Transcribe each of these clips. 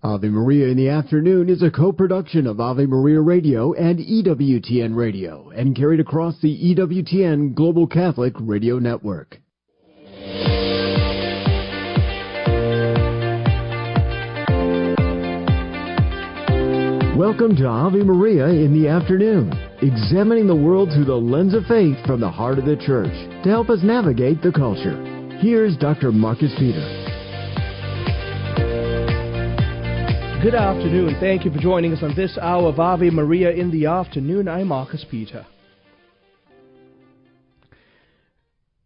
Ave Maria in the Afternoon is a co-production of Ave Maria Radio and EWTN Radio and carried across the EWTN Global Catholic Radio Network. Welcome to Ave Maria in the Afternoon, examining the world through the lens of faith from the heart of the Church to help us navigate the culture. Here's Dr. Marcus Peter. Good afternoon. Thank you for joining us on this hour of Ave Maria in the Afternoon. I'm Marcus Peter.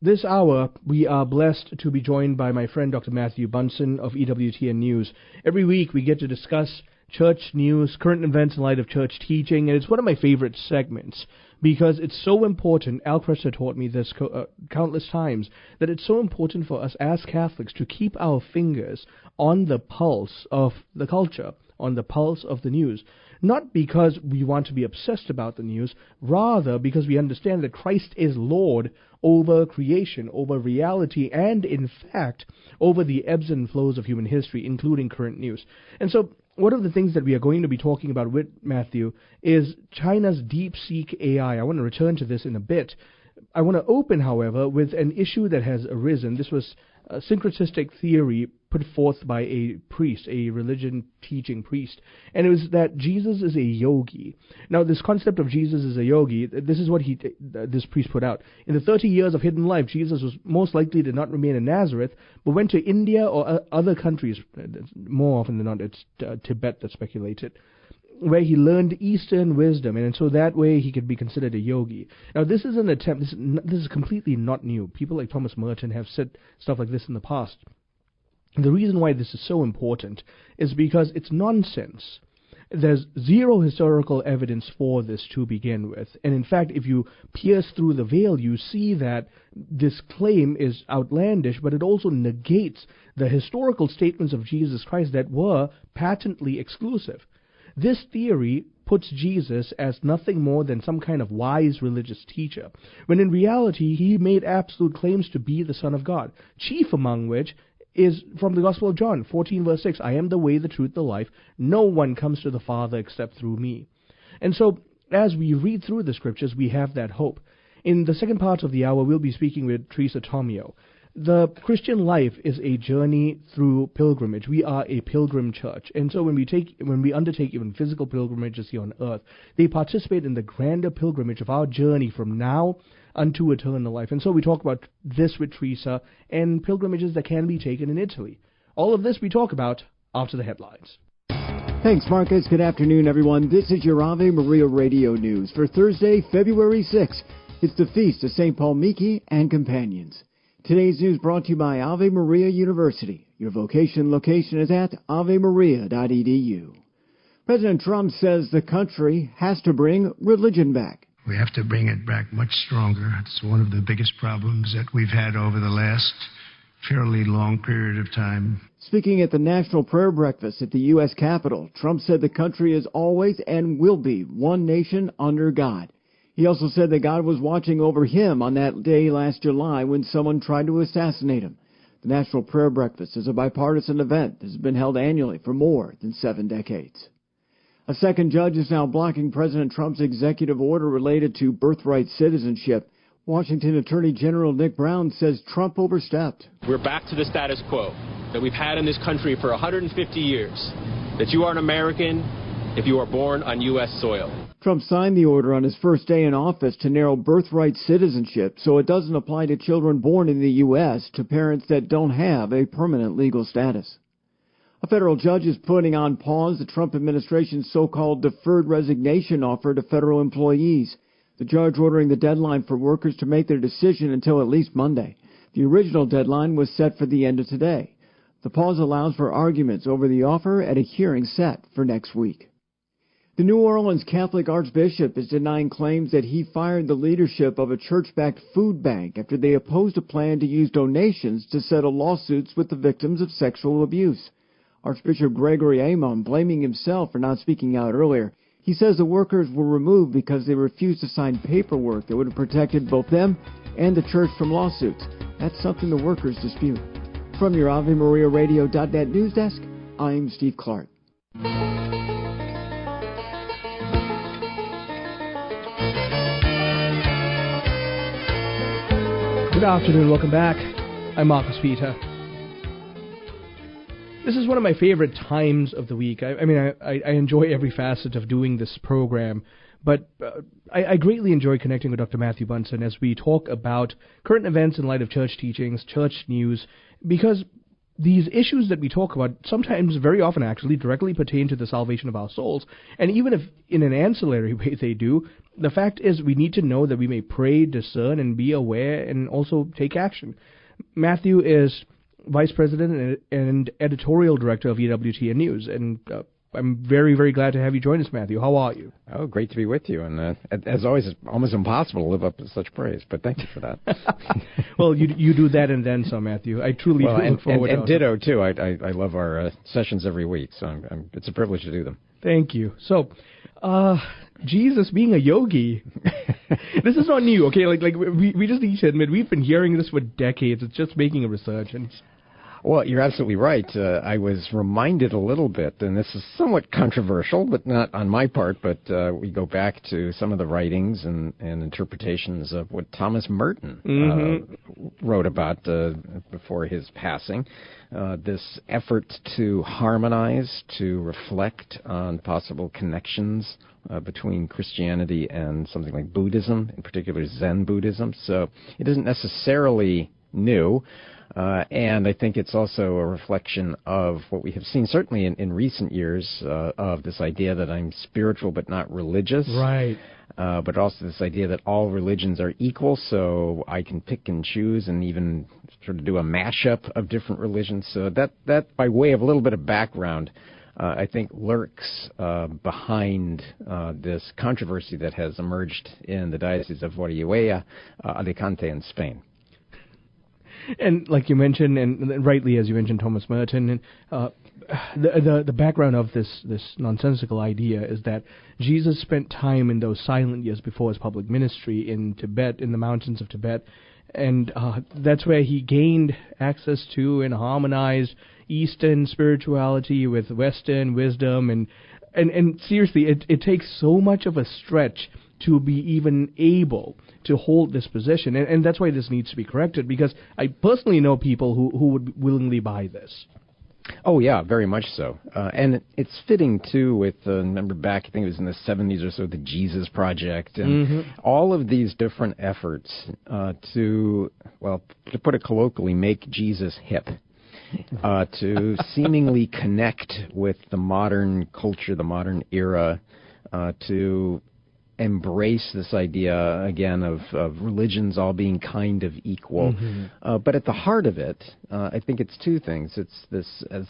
This hour, we are blessed to be joined by my friend Dr. Matthew Bunson of EWTN News. Every week we get to discuss church news, current events in light of church teaching, and it's one of my favorite segments because it's so important. Al Presser taught me this countless times, that it's so important for us as Catholics to keep our fingers on the pulse of the culture, on the pulse of the news. Not because we want to be obsessed about the news, rather because we understand that Christ is Lord over creation, over reality, and in fact, over the ebbs and flows of human history, including current news. And so, one of the things that we are going to be talking about with Matthew is China's DeepSeek AI. I want to return to this in a bit. I want to open, however, with an issue that has arisen. This was a syncretistic theory put forth by a priest, a religion-teaching priest, and it was that Jesus is a yogi. Now, this concept of Jesus as a yogi, this is what this priest put out. In the 30 years of hidden life, Jesus was most likely to not remain in Nazareth, but went to India or other countries. More often than not, it's Tibet that's speculated, where he learned Eastern wisdom, and so that way he could be considered a yogi. Now, this is an attempt, this is completely not new. People like Thomas Merton have said stuff like this in the past. The reason why this is so important is because it's nonsense. There's zero historical evidence for this to begin with. And in fact, if you pierce through the veil, you see that this claim is outlandish, but it also negates the historical statements of Jesus Christ that were patently exclusive. This theory puts Jesus as nothing more than some kind of wise religious teacher, when in reality he made absolute claims to be the Son of God, chief among which is from the Gospel of John 14 verse 6, I am the way, the truth, the life. No one comes to the Father except through me. And so, as we read through the Scriptures, we have that hope. In the second part of the hour, we'll be speaking with Teresa Tomeo. The Christian life is a journey through pilgrimage. We are a pilgrim church. And so when we undertake even physical pilgrimages here on earth, they participate in the grander pilgrimage of our journey from now unto eternal life. And so we talk about this with Teresa and pilgrimages that can be taken in Italy. All of this we talk about after the headlines. Thanks, Marcus. Good afternoon, everyone. This is your Ave Maria Radio News for Thursday, February 6th. It's the Feast of St. Paul Miki and Companions. Today's news brought to you by Ave Maria University. Your vocation location is at avemaria.edu. President Trump says the country has to bring religion back. We have to bring it back much stronger. It's one of the biggest problems that we've had over the last fairly long period of time. Speaking at the National Prayer Breakfast at the U.S. Capitol, Trump said the country is always and will be one nation under God. He also said that God was watching over him on that day last July when someone tried to assassinate him. The National Prayer Breakfast is a bipartisan event that has been held annually for more than 7 decades. A second judge is now blocking President Trump's executive order related to birthright citizenship. Washington Attorney General Nick Brown says Trump overstepped. We're back to the status quo that we've had in this country for 150 years, that you are an American if you are born on U.S. soil. Trump signed the order on his first day in office to narrow birthright citizenship so it doesn't apply to children born in the U.S. to parents that don't have a permanent legal status. A federal judge is putting on pause the Trump administration's so-called deferred resignation offer to federal employees. The judge ordering the deadline for workers to make their decision until at least Monday. The original deadline was set for the end of today. The pause allows for arguments over the offer at a hearing set for next week. The New Orleans Catholic Archbishop is denying claims that he fired the leadership of a church-backed food bank after they opposed a plan to use donations to settle lawsuits with the victims of sexual abuse. Archbishop Gregory Amon blaming himself for not speaking out earlier. He says the workers were removed because they refused to sign paperwork that would have protected both them and the church from lawsuits. That's something the workers dispute. From your AveMariaRadio.net news desk, I'm Steve Clark. Good afternoon, welcome back. I'm Marcus Peter. This is one of my favorite times of the week. I enjoy every facet of doing this program, but I greatly enjoy connecting with Dr. Matthew Bunson as we talk about current events in light of church teachings, church news, because these issues that we talk about sometimes, very often actually, directly pertain to the salvation of our souls. And even if in an ancillary way they do, the fact is we need to know that we may pray, discern, and be aware, and also take action. Matthew is Vice President and Editorial Director of EWTN News, and I'm very, very glad to have you join us, Matthew. How are you? Oh, great to be with you. And as always, it's almost impossible to live up to such praise, but thank you for that. Well, you do that and then some, Matthew. I truly do look forward to it. And ditto, too. I love our sessions every week, so it's a privilege to do them. Thank you. So, Jesus being a yogi. This is not new, okay? Like we just need to admit, we've been hearing this for decades. It's just making a resurgence. Well, you're absolutely right. I was reminded a little bit, and this is somewhat controversial, but not on my part, but we go back to some of the writings and interpretations of what Thomas Merton wrote about before his passing. This effort to harmonize, to reflect on possible connections between Christianity and something like Buddhism, in particular Zen Buddhism. So it isn't necessarily new. And I think it's also a reflection of what we have seen, certainly in recent years, of this idea that I'm spiritual but not religious. Right. But also this idea that all religions are equal, so I can pick and choose and even sort of do a mashup of different religions. So that by way of a little bit of background, I think lurks behind this controversy that has emerged in the Diocese of Orihuela, Alicante, in Spain. And like you mentioned, and rightly as you mentioned, Thomas Merton, the background of this nonsensical idea is that Jesus spent time in those silent years before his public ministry in Tibet, in the mountains of Tibet, and that's where he gained access to and harmonized Eastern spirituality with Western wisdom, and seriously, it takes so much of a stretch to be even able to hold this position. And that's why this needs to be corrected, because I personally know people who would willingly buy this. Oh, yeah, very much so. And it's fitting, too, with, remember back, I think it was in the 70s or so, the Jesus Project, and all of these different efforts to put it colloquially, make Jesus hip. To seemingly connect with the modern culture, the modern era, to embrace this idea, again, of religions all being kind of equal. But at the heart of it, I think it's two things. It's this, as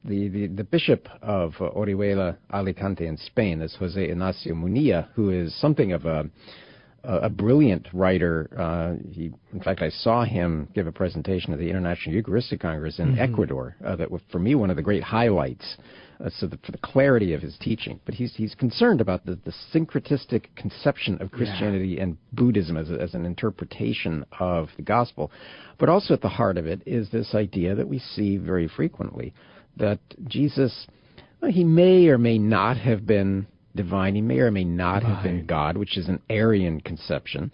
the bishop of Orihuela, Alicante in Spain, is José Ignacio Munilla, who is something of a brilliant writer. In fact, I saw him give a presentation at the International Eucharistic Congress in Ecuador. That was, for me, one of the great highlights. For the clarity of his teaching, but he's concerned about the syncretistic conception of Christianity and Buddhism as an interpretation of the gospel. But also at the heart of it is this idea that we see very frequently, that Jesus, he may or may not have been divine, he may or may not have been God, which is an Aryan conception,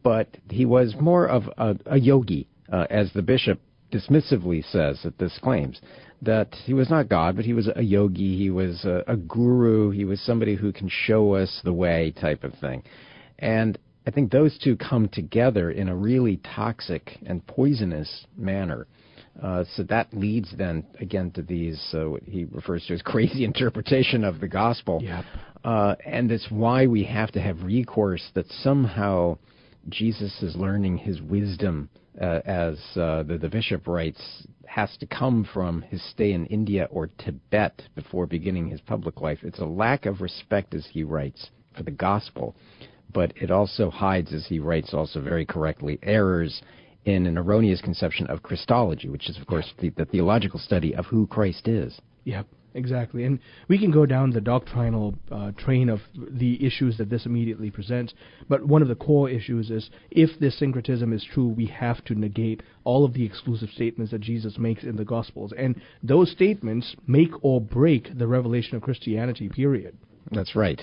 but he was more of a yogi, as the bishop dismissively says that this claims. That he was not God, but he was a yogi, he was a guru, he was somebody who can show us the way type of thing. And I think those two come together in a really toxic and poisonous manner. So that leads then, again, to these, what he refers to as crazy interpretation of the gospel. Yep. And it's why we have to have recourse that somehow Jesus is learning his wisdom, as the bishop writes, has to come from his stay in India or Tibet before beginning his public life. It's a lack of respect, as he writes, for the gospel, but it also hides, as he writes also very correctly, errors in an erroneous conception of Christology, which is, of course, the theological study of who Christ is. Yep. exactly. And we can go down the doctrinal train of the issues that this immediately presents, but one of the core issues is if this syncretism is true, we have to negate all of the exclusive statements that Jesus makes in the Gospels. And those statements make or break the revelation of Christianity, period. That's right.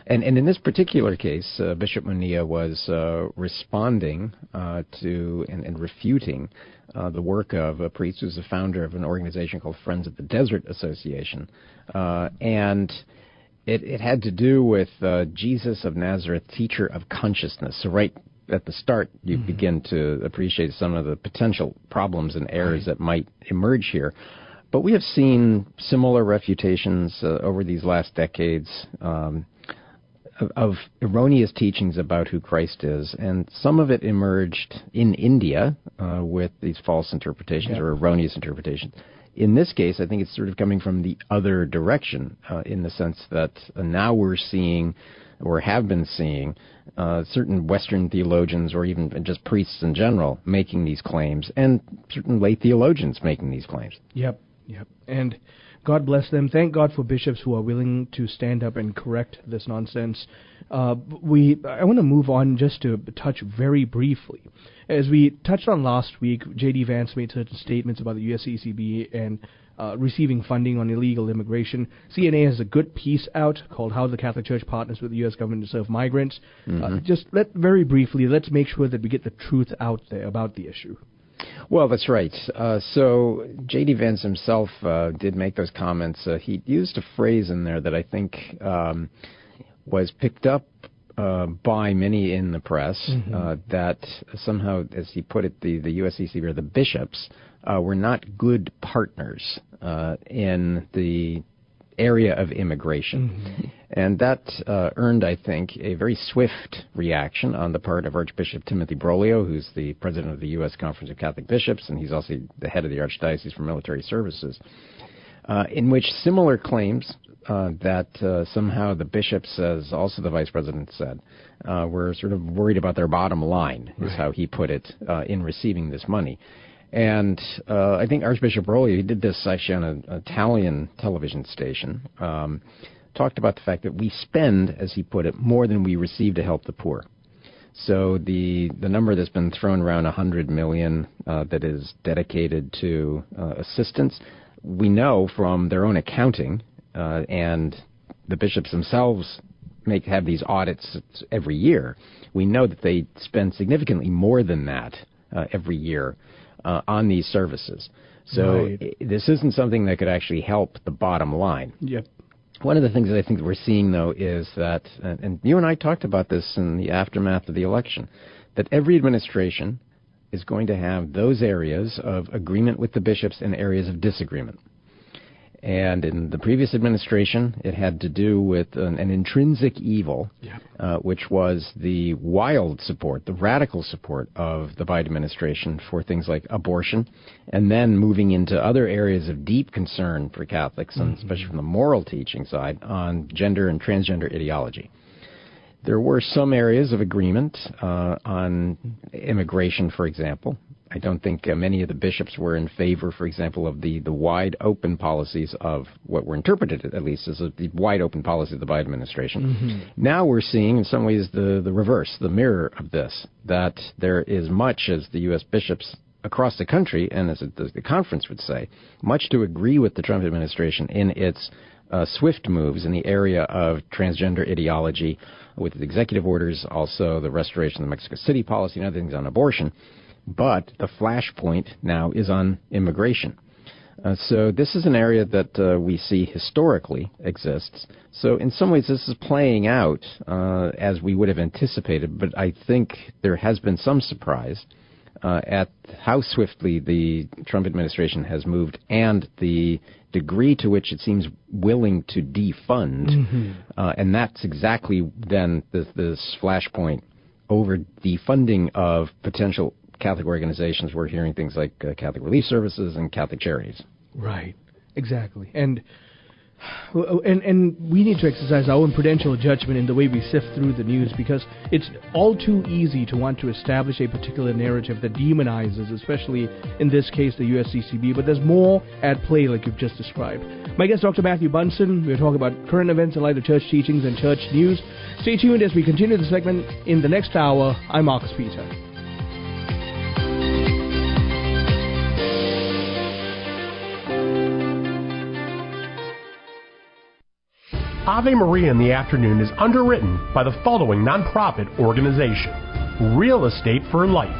And in this particular case, Bishop Munilla was responding to and refuting the work of a priest who's the founder of an organization called Friends of the Desert Association. And it had to do with Jesus of Nazareth, teacher of consciousness. So right at the start, you begin to appreciate some of the potential problems and errors that might emerge here. But we have seen similar refutations over these last decades of erroneous teachings about who Christ is, and some of it emerged in India with these false interpretations or erroneous interpretations. In this case, I think it's sort of coming from the other direction in the sense that now we're seeing, or have been seeing, certain Western theologians or even just priests in general making these claims, and certain lay theologians making these claims. Yep. And God bless them. Thank God for bishops who are willing to stand up and correct this nonsense. I want to move on just to touch very briefly. As we touched on last week, J.D. Vance made certain statements about the USCCB and receiving funding on illegal immigration. CNA has a good piece out called How the Catholic Church Partners with the U.S. Government to Serve Migrants. Very briefly, let's make sure that we get the truth out there about the issue. Well, that's right. So J.D. Vance himself did make those comments. He used a phrase in there that I think was picked up by many in the press, that somehow, as he put it, the USCCB or the bishops were not good partners in the area of immigration. And that earned, I think, a very swift reaction on the part of Archbishop Timothy Broglio, who's the president of the U.S. Conference of Catholic Bishops, and he's also the head of the Archdiocese for Military Services, in which similar claims that somehow the bishops, as also the vice president said, were sort of worried about their bottom line, is how he put it, in receiving this money. And I think Archbishop Broglio, he did this actually on an Italian television station, talked about the fact that we spend, as he put it, more than we receive to help the poor. So the number that's been thrown around, $100 million, that is dedicated to assistance, we know from their own accounting, and the bishops themselves have these audits every year, we know that they spend significantly more than that every year on these services. So this isn't something that could actually help the bottom line. Yep. One of the things that I think that we're seeing, though, is that, and you and I talked about this in the aftermath of the election, that every administration is going to have those areas of agreement with the bishops and areas of disagreement. And in the previous administration, it had to do with an intrinsic evil, which was the wild support, the radical support of the Biden administration for things like abortion, and then moving into other areas of deep concern for Catholics, and especially from the moral teaching side, on gender and transgender ideology. There were some areas of agreement on immigration, for example. I don't think many of the bishops were in favor, for example, of the wide open policies of what were interpreted, at least, as the wide open policy of the Biden administration. Now we're seeing, in some ways, the reverse, the mirror of this, that there is much, as the U.S. bishops across the country, and as the conference would say, much to agree with the Trump administration in its swift moves in the area of transgender ideology, with the executive orders, also the restoration of the Mexico City policy and other things on abortion. But the flashpoint now is on immigration. So this is an area that we see historically exists. So in some ways this is playing out as we would have anticipated, but I think there has been some surprise at how swiftly the Trump administration has moved and the degree to which it seems willing to defund. And that's exactly then this flashpoint over defunding of potential Catholic organizations. We're hearing things like Catholic Relief Services and Catholic Charities. Right, exactly. And And we need to exercise our own prudential judgment in the way we sift through the news, because it's all too easy to want to establish a particular narrative that demonizes, especially in this case, the USCCB. But there's more at play, like you've just described. My guest, Dr. Matthew Bunson. We're talking about current events in light of church teachings and church news. Stay tuned as we continue the segment in the next hour. I'm Marcus Peter. Ave Maria in the Afternoon is underwritten by the following nonprofit organization: Real Estate for Life.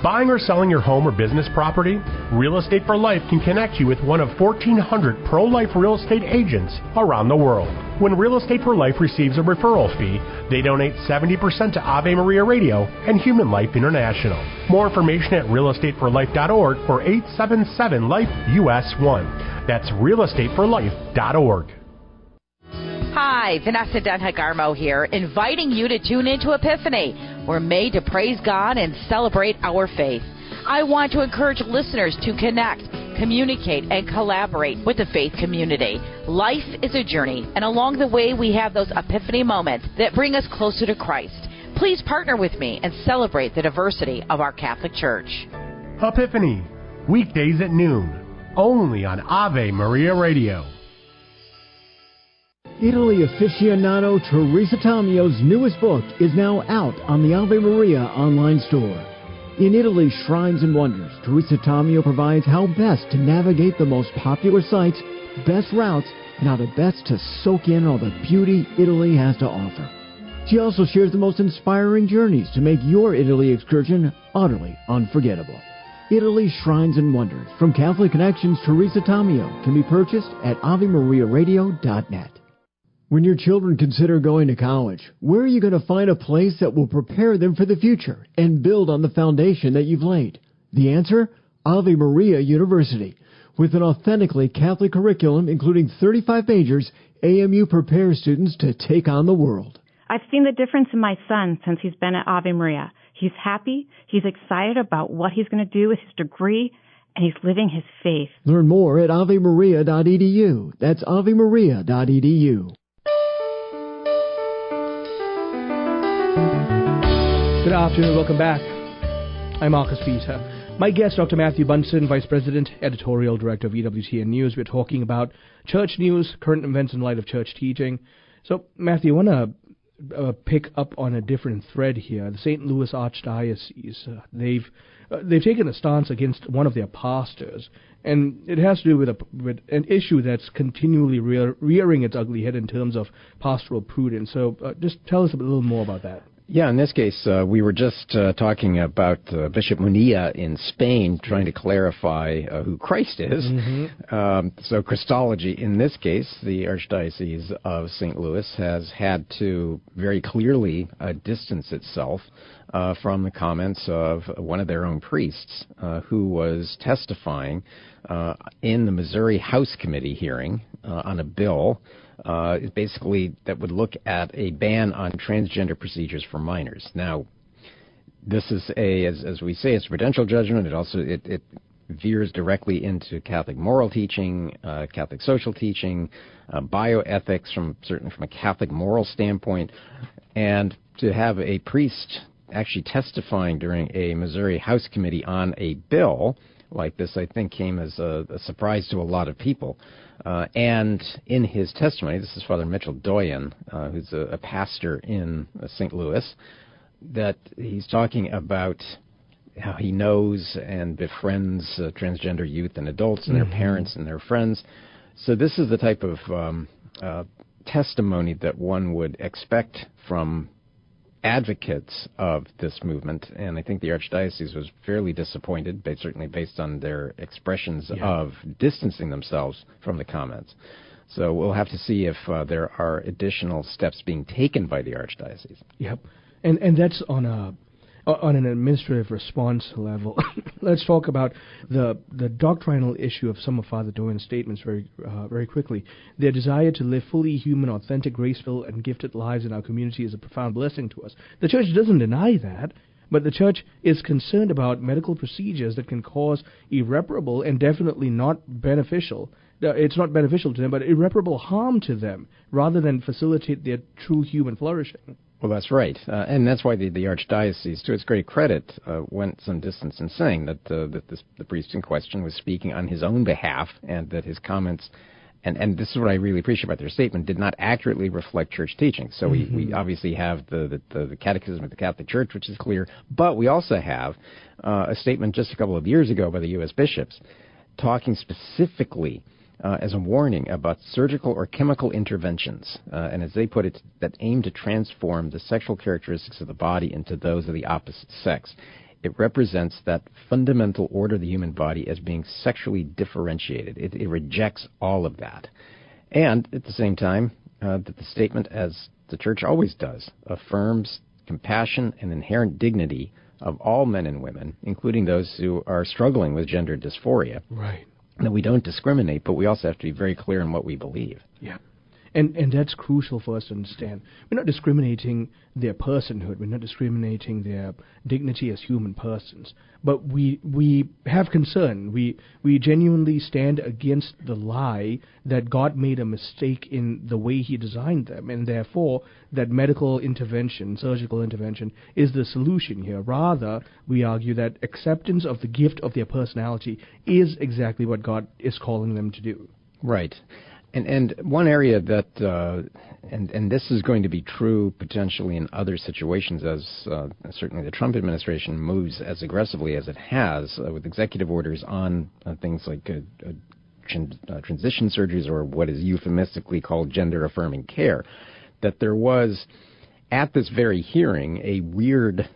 Buying or selling your home or business property? Real Estate for Life can connect you with one of 1,400 pro-life real estate agents around the world. When Real Estate for Life receives a referral fee, they donate 70% to Ave Maria Radio and Human Life International. More information at realestateforlife.org or 877-LIFE-US1. That's realestateforlife.org. Hi, Vanessa Denhagarmo here, inviting you to tune into Epiphany. We're made to praise God and celebrate our faith. I want to encourage listeners to connect, communicate, and collaborate with the faith community. Life is a journey, and along the way we have those epiphany moments that bring us closer to Christ. Please partner with me and celebrate the diversity of our Catholic Church. Epiphany, weekdays at noon, only on Ave Maria Radio. Italy aficionado Teresa Tomeo's newest book is now out on the Ave Maria online store. In Italy's Shrines and Wonders, Teresa Tomeo provides how best to navigate the most popular sites, best routes, and how to best to soak in all the beauty Italy has to offer. She also shares the most inspiring journeys to make your Italy excursion utterly unforgettable. Italy's Shrines and Wonders from Catholic Connections Teresa Tomeo can be purchased at AveMariaRadio.net. When your children consider going to college, where are you going to find a place that will prepare them for the future and build on the foundation that you've laid? The answer? Ave Maria University. With an authentically Catholic curriculum including 35 majors, AMU prepares students to take on the world. I've seen the difference in my son since he's been at Ave Maria. He's happy, he's excited about what he's going to do with his degree, and he's living his faith. Learn more at avemaria.edu. That's avemaria.edu. Good afternoon, welcome back. I'm Marcus Peter. My guest, Dr. Matthew Bunson, Vice President, Editorial Director of EWTN News. We're talking about church news, current events in light of church teaching. So, Matthew, I want to pick up on a different thread here. The St. Louis Archdiocese, they've taken a stance against one of their pastors, and it has to do with an issue that's continually rearing its ugly head in terms of pastoral prudence. So just tell us a little more about that. Yeah, in this case, we were just talking about Bishop Munilla in Spain trying to clarify who Christ is. Mm-hmm. So Christology, in this case, the Archdiocese of St. Louis has had to very clearly distance itself from the comments of one of their own priests who was testifying in the Missouri House Committee hearing on a bill basically that would look at a ban on transgender procedures for minors. Now, this is as we say, it's a prudential judgment. It also it veers directly into Catholic moral teaching, Catholic social teaching, bioethics from a Catholic moral standpoint, and to have a priest actually testifying during a Missouri House Committee on a bill like this, I think, came as a surprise to a lot of people. And in his testimony, this is Father Mitchell Doyen, who's a pastor in St. Louis, that he's talking about how he knows and befriends transgender youth and adults and their parents and their friends. So this is the type of testimony that one would expect from advocates of this movement, and I think the Archdiocese was fairly disappointed, certainly based on their expressions of distancing themselves from the comments. So we'll have to see if there are additional steps being taken by the Archdiocese. Yep, and that's on an administrative response level. Let's talk about the doctrinal issue of some of Father Doyen's statements very quickly. Their desire to live fully human, authentic, graceful, and gifted lives in our community is a profound blessing to us. The Church doesn't deny that, But the church is concerned about medical procedures that can cause irreparable and definitely not beneficial. It's not beneficial to them, but irreparable harm to them, rather than facilitate their true human flourishing. Well, that's right. And that's why the Archdiocese, to its great credit, went some distance in saying that the priest in question was speaking on his own behalf, and that his comments, and this is what I really appreciate about their statement, did not accurately reflect church teaching. So we obviously have the Catechism of the Catholic Church, which is clear, but we also have a statement just a couple of years ago by the U.S. bishops talking specifically as a warning about surgical or chemical interventions, and as they put it, that aim to transform the sexual characteristics of the body into those of the opposite sex. It represents that fundamental order of the human body as being sexually differentiated. It rejects all of that. And at the same time, that the statement, as the Church always does, affirms compassion and inherent dignity of all men and women, including those who are struggling with gender dysphoria. Right. That we don't discriminate, but we also have to be very clear in what we believe. Yeah. And that's crucial for us to understand. We're not discriminating their personhood. We're not discriminating their dignity as human persons. But we have concern. We genuinely stand against the lie that God made a mistake in the way he designed them, and therefore that medical intervention, surgical intervention, is the solution here. Rather, we argue that acceptance of the gift of their personality is exactly what God is calling them to do. Right. And one area that, and this is going to be true potentially in other situations as certainly the Trump administration moves as aggressively as it has with executive orders on things like transition surgeries, or what is euphemistically called gender-affirming care, that there was at this very hearing a weird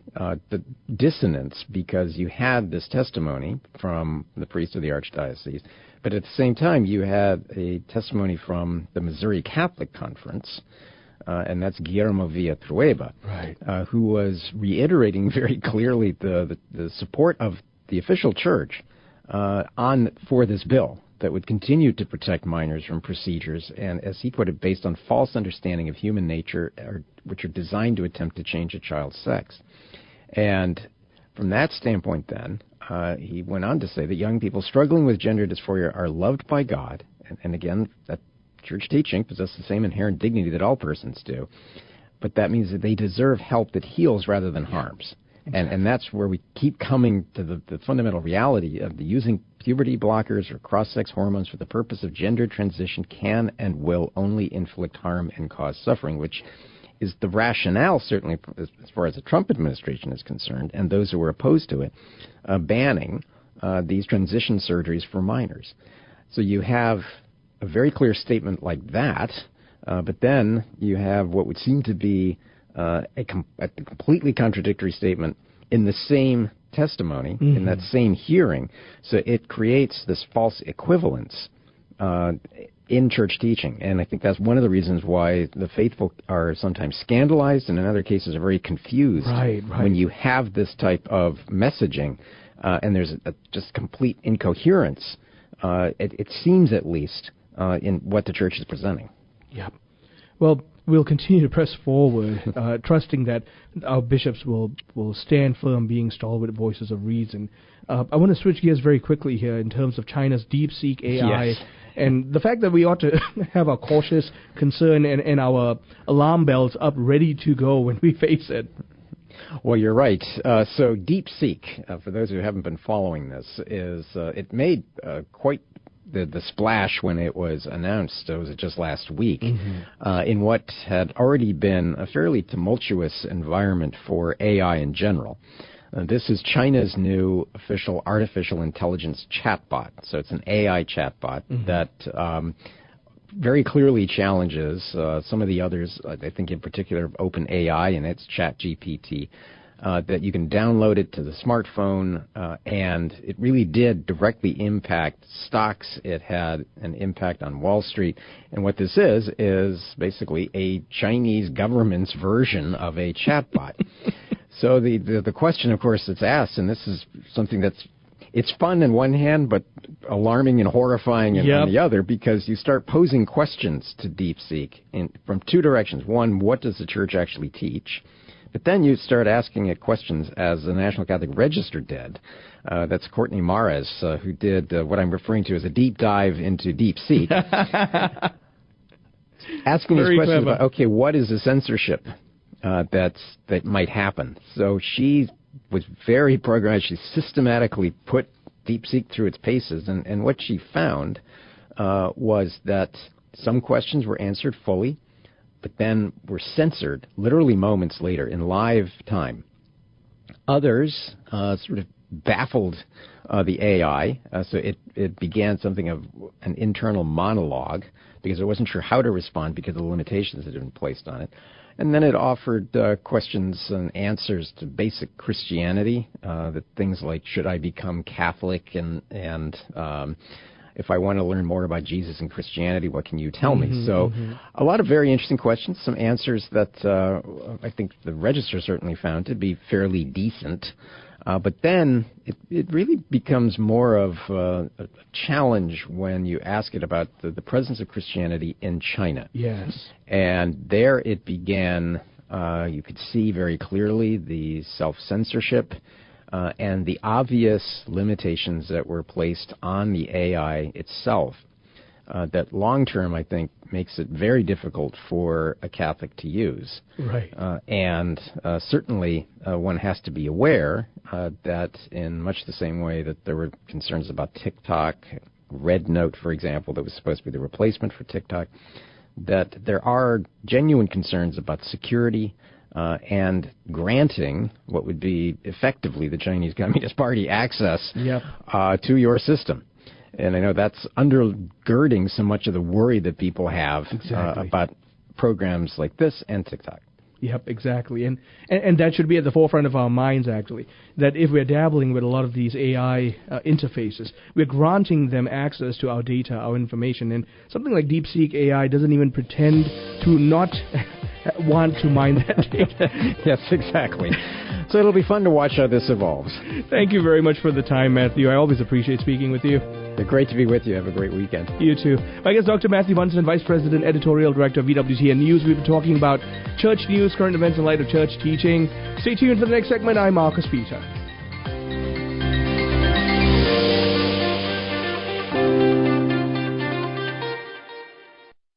dissonance, because you had this testimony from the priest of the Archdiocese, but at the same time you had a testimony from the Missouri Catholic Conference, and that's Guillermo Villatrueba, right, who was reiterating very clearly the support of the official church for this bill that would continue to protect minors from procedures, and as he put it, based on false understanding of human nature, which are designed to attempt to change a child's sex. And from that standpoint then, he went on to say that young people struggling with gender dysphoria are loved by God, and again, that church teaching possesses the same inherent dignity that all persons do, but that means that they deserve help that heals rather than harms. Exactly. And that's where we keep coming to the fundamental reality of the using puberty blockers or cross-sex hormones for the purpose of gender transition can and will only inflict harm and cause suffering, which is the rationale, certainly as far as the Trump administration is concerned, and those who are opposed to it, banning these transition surgeries for minors. So you have a very clear statement like that, but then you have what would seem to be a completely contradictory statement in the same testimony, in that same hearing. So it creates this false equivalence in church teaching. And I think that's one of the reasons why the faithful are sometimes scandalized and in other cases are very confused when you have this type of messaging and there's just complete incoherence, it seems at least, in what the church is presenting. Yeah. Well, we'll continue to press forward, trusting that our bishops will stand firm, being stalwart voices of reason. I want to switch gears very quickly here in terms of China's DeepSeek AI, and the fact that we ought to have our cautious concern and our alarm bells up ready to go when we face it. Well, you're right. So DeepSeek, for those who haven't been following this, is it made quite the splash when it was announced. Was it just last week? In what had already been a fairly tumultuous environment for AI in general. This is China's new official artificial intelligence chatbot. So it's an AI chatbot that very clearly challenges some of the others, I think in particular OpenAI and its ChatGPT, that you can download it to the smartphone, and it really did directly impact stocks. It had an impact on Wall Street. And what this is basically a Chinese government's version of a chatbot. So the question, of course, that's asked, and this is something it's fun on one hand, but alarming and horrifying on the other, because you start posing questions to DeepSeek from two directions. One, what does the church actually teach? But then you start asking it questions, as the National Catholic Register did. That's Courtney Mares, who did what I'm referring to as a deep dive into DeepSeek. Asking these questions about, okay, what is the censorship that might happen? So she was very programmed. She systematically put DeepSeek through its paces, and what she found was that some questions were answered fully, but then were censored literally moments later in live time. Others sort of baffled the AI, so it began something of an internal monologue because it wasn't sure how to respond because of the limitations that had been placed on it. And then it offered questions and answers to basic Christianity, that things like, should I become Catholic, and if I want to learn more about Jesus and Christianity, what can you tell me? So a lot of very interesting questions, some answers that I think the Register certainly found to be fairly decent. But then it really becomes more of a challenge when you ask it about the presence of Christianity in China. Yes. And there it began, you could see very clearly the self-censorship and the obvious limitations that were placed on the AI itself. That long-term, I think, makes it very difficult for a Catholic to use. Right. And certainly one has to be aware that in much the same way that there were concerns about TikTok, Red Note, for example, that was supposed to be the replacement for TikTok, that there are genuine concerns about security and granting what would be effectively the Chinese Communist Party access to your system. And I know that's undergirding so much of the worry that people have about programs like this and TikTok. Yep, exactly. And that should be at the forefront of our minds, actually, that if we're dabbling with a lot of these AI interfaces, we're granting them access to our data, our information. And something like DeepSeek AI doesn't even pretend to not want to mine that data. Yes, exactly. So it'll be fun to watch how this evolves. Thank you very much for the time, Matthew. I always appreciate speaking with you. Great to be with you. Have a great weekend. You too. My guest, Dr. Matthew Bunson, Vice President, Editorial Director of EWTN News. We've been talking about church news, current events in light of church teaching. Stay tuned for the next segment. I'm Marcus Peter.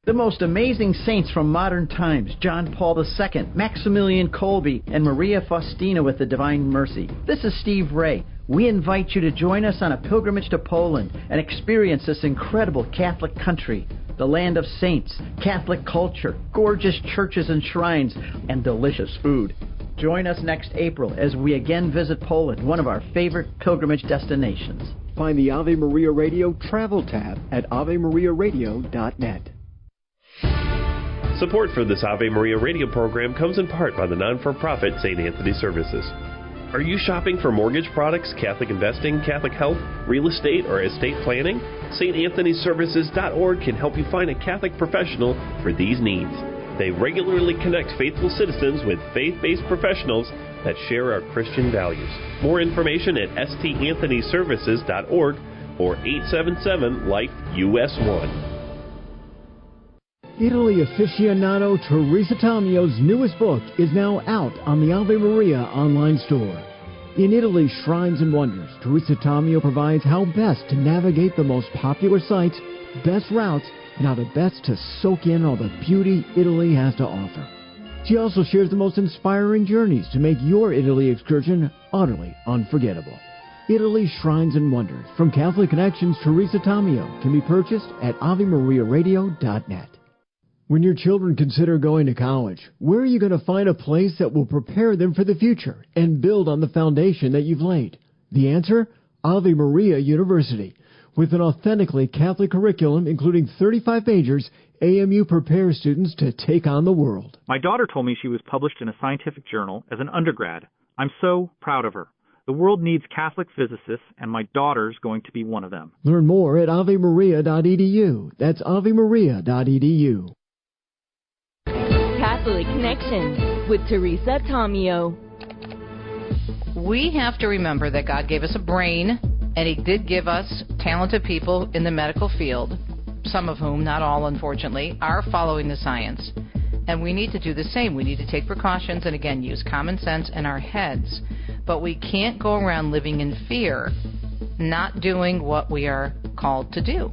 The most amazing saints from modern times, John Paul II, Maximilian Kolbe, and Maria Faustina with the Divine Mercy. This is Steve Ray. We invite you to join us on a pilgrimage to Poland and experience this incredible Catholic country, the land of saints, Catholic culture, gorgeous churches and shrines, and delicious food. Join us next April as we again visit Poland, one of our favorite pilgrimage destinations. Find the Ave Maria Radio Travel tab at AveMariaRadio.net. Support for this Ave Maria radio program comes in part by the non-for-profit St. Anthony Services. Are you shopping for mortgage products, Catholic investing, Catholic health, real estate, or estate planning? StAnthonyServices.org can help you find a Catholic professional for these needs. They regularly connect faithful citizens with faith-based professionals that share our Christian values. More information at StAnthonyServices.org or 877-LIFE-US1. Italy aficionado Teresa Tomeo's newest book is now out on the Ave Maria online store. In Italy's Shrines and Wonders, Teresa Tomeo provides how best to navigate the most popular sites, best routes, and how to best to soak in all the beauty Italy has to offer. She also shares the most inspiring journeys to make your Italy excursion utterly unforgettable. Italy's Shrines and Wonders from Catholic Connections Teresa Tomeo can be purchased at AveMariaRadio.net. When your children consider going to college, where are you going to find a place that will prepare them for the future and build on the foundation that you've laid? The answer? Ave Maria University. With an authentically Catholic curriculum, including 35 majors, AMU prepares students to take on the world. My daughter told me she was published in a scientific journal as an undergrad. I'm so proud of her. The world needs Catholic physicists, and my daughter's going to be one of them. Learn more at AveMaria.edu. That's AveMaria.edu. Catholic Connections with Teresa Tomeo. We have to remember that God gave us a brain, and He did give us talented people in the medical field, some of whom, not all unfortunately, are following the science. And we need to do the same. We need to take precautions and, again, use common sense in our heads. But we can't go around living in fear, not doing what we are called to do.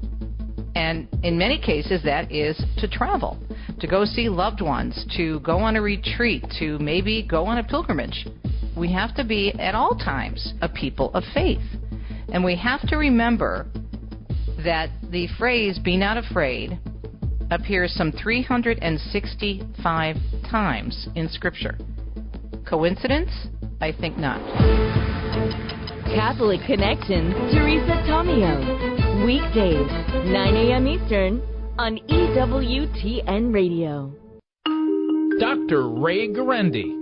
And in many cases, that is to travel, to go see loved ones, to go on a retreat, to maybe go on a pilgrimage. We have to be, at all times, a people of faith. And we have to remember that the phrase, be not afraid, appears some 365 times in Scripture. Coincidence? I think not. Catholic Connection, Teresa Tomeo. Weekdays, 9 a.m. Eastern, on EWTN Radio. Dr. Ray Guarendi.